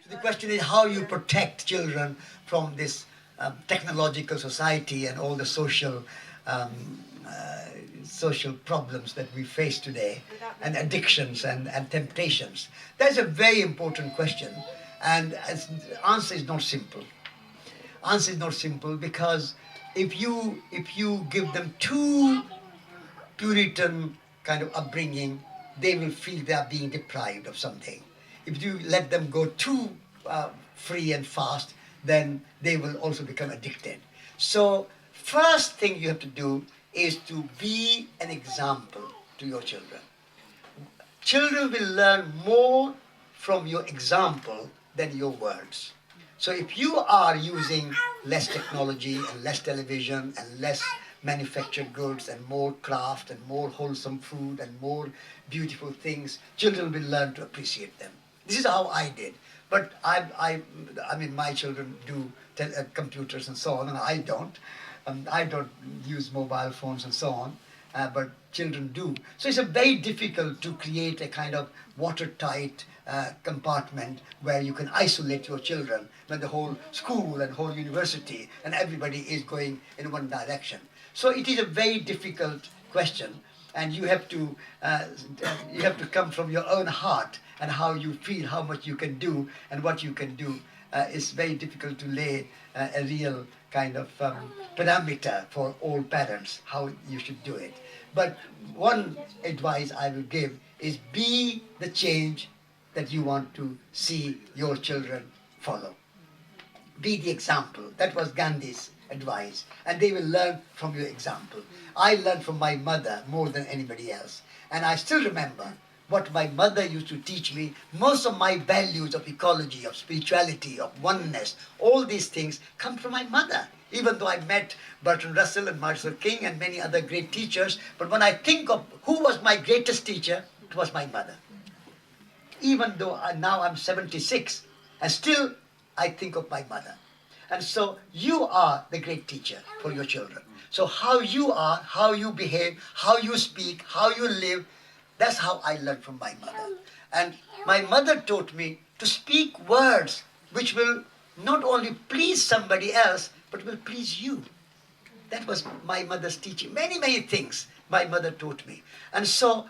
So the question is how you protect children from this technological society and all the um, uh, social problems that we face today, and addictions and temptations. That's a very important question, and the answer is not simple. Answer is not simple because if you give them too Puritan kind of upbringing, they will feel they are being deprived of something. If you let them go too free and fast, then they will also become addicted. So, first thing you have to do is to be an example to your children. Children will learn more from your example than your words. So if you are using less technology and less television and less manufactured goods and more craft and more wholesome food and more beautiful things, children will learn to appreciate them. This is how I did. But I mean, my children do computers and so on, and I don't. I don't use mobile phones and so on, but children do. So it's a very difficult to create a kind of watertight compartment where you can isolate your children when the whole school and whole university and everybody is going in one direction. So it is a very difficult question, and you have to come from your own heart and how you feel, how much you can do, and what you can do. It's very difficult to lay a real kind of parameter for all parents how you should do it. But one advice I will give is be the change that you want to see your children follow. Be the example. That was Gandhi's advice. And they will learn from your example. I learned from my mother more than anybody else. And I still remember what my mother used to teach me. Most of my values of ecology, of spirituality, of oneness, all these things come from my mother. Even though I met Bertrand Russell and Martin Luther King and many other great teachers, but when I think of who was my greatest teacher, it was my mother. Even though now I'm 76, and still I think of my mother. And so you are the great teacher for your children. So how you are, how you behave, how you speak, how you live, that's how I learned from my mother. And my mother taught me to speak words which will not only please somebody else, but will please you. That was my mother's teaching. Many, many things my mother taught me. And so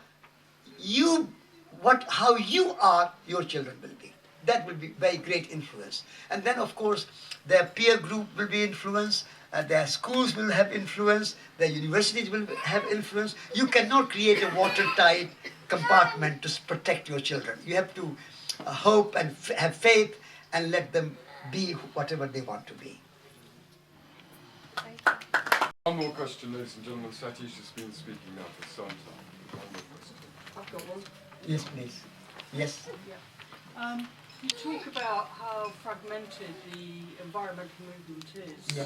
how you are, your children will be. That will be very great influence. And then, of course, their peer group will be influenced, their schools will have influence, their universities will have influence. You cannot create a watertight compartment to protect your children. You have to hope and have faith and let them be whatever they want to be. One more question, ladies and gentlemen. Satish has been speaking now for some time. One more question. I've got one. Yes, please. Yes. Yeah. You talk about how fragmented the environmental movement is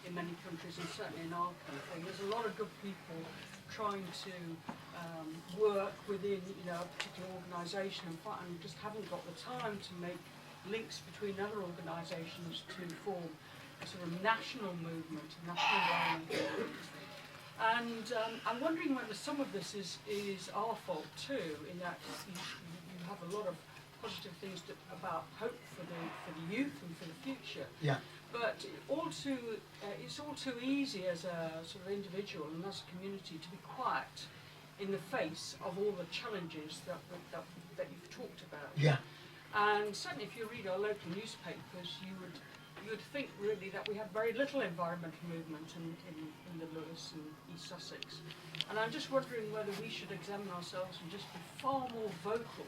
in many countries, and certainly in our country. There's a lot of good people trying to work within, a particular organisation, and just haven't got the time to make links between other organisations to form a sort of national movement, a national environmental movement. And I'm wondering whether some of this is our fault too, in that you have a lot of positive things about hope for the youth and for the future. Yeah. But it's all too easy as a sort of individual and as a community to be quiet in the face of all the challenges that you've talked about. Yeah. And certainly, if you read our local newspapers, you would think really that we have very little environmental movement in the Lewis and East Sussex. And I'm just wondering whether we should examine ourselves and just be far more vocal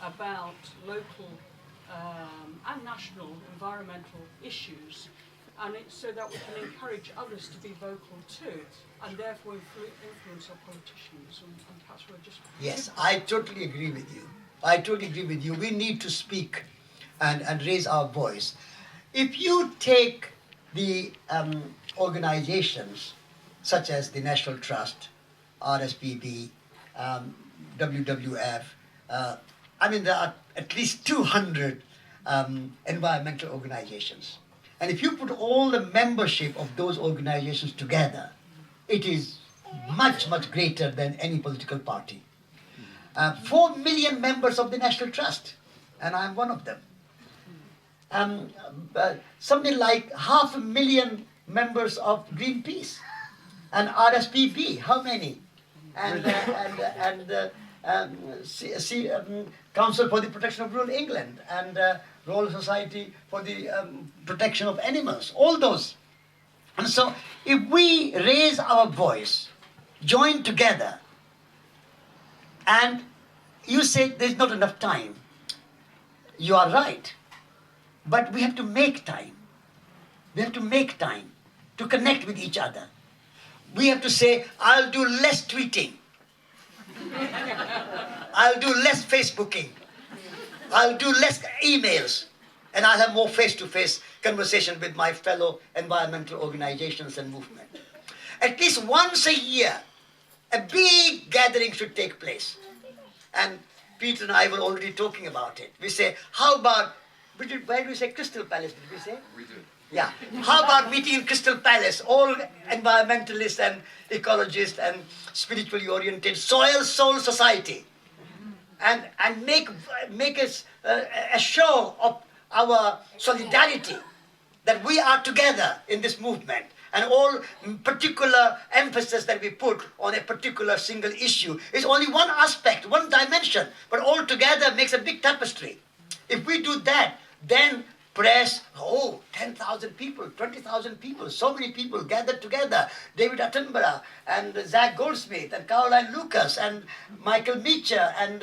about local and national environmental issues, and so that we can encourage others to be vocal too, and therefore influence our politicians. And perhaps we're just... Yes, I totally agree with you. I totally agree with you. We need to speak and raise our voice. If you take the organizations such as the National Trust, RSPB, WWF, there are at least 200 environmental organizations. And if you put all the membership of those organizations together, it is much, much greater than any political party. 4 million members of the National Trust, and I'm one of them. something like 500,000 members of Greenpeace. And RSPB, how many? And Council for the Protection of Rural England, and Royal Society for the Protection of Animals, all those. And so if we raise our voice, join together, and you say there's not enough time, you are right. But we have to make time. We have to make time to connect with each other. We have to say, I'll do less tweeting. I'll do less Facebooking. I'll do less emails. And I'll have more face-to-face conversation with my fellow environmental organizations and movements. At least once a year, a big gathering should take place. And Peter and I were already talking about it. We say, how about, where do we say Crystal Palace, did we say? We did. Yeah. How about meeting in Crystal Palace, all environmentalists and ecologists and spiritually oriented soil soul society, and make us a show of our solidarity, that we are together in this movement, and all particular emphasis that we put on a particular single issue is only one aspect, one dimension, but all together makes a big tapestry. If we do that, then press, 10,000 people, 20,000 people, so many people gathered together. David Attenborough and Zach Goldsmith and Caroline Lucas and Michael Meacher and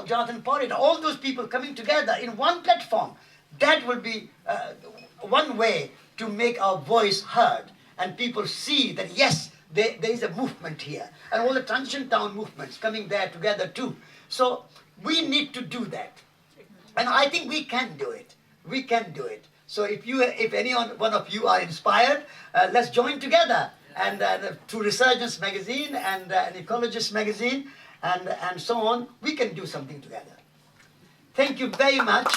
Jonathan Porritt, all those people coming together in one platform. That will be one way to make our voice heard, and people see that yes, there is a movement here, and all the transition town movements coming there together too. So we need to do that, and I think we can do it. We can do it. So if any one of you are inspired, let's join together, and through Resurgence magazine and an Ecologist magazine and so on, we can do something together. Thank you very much.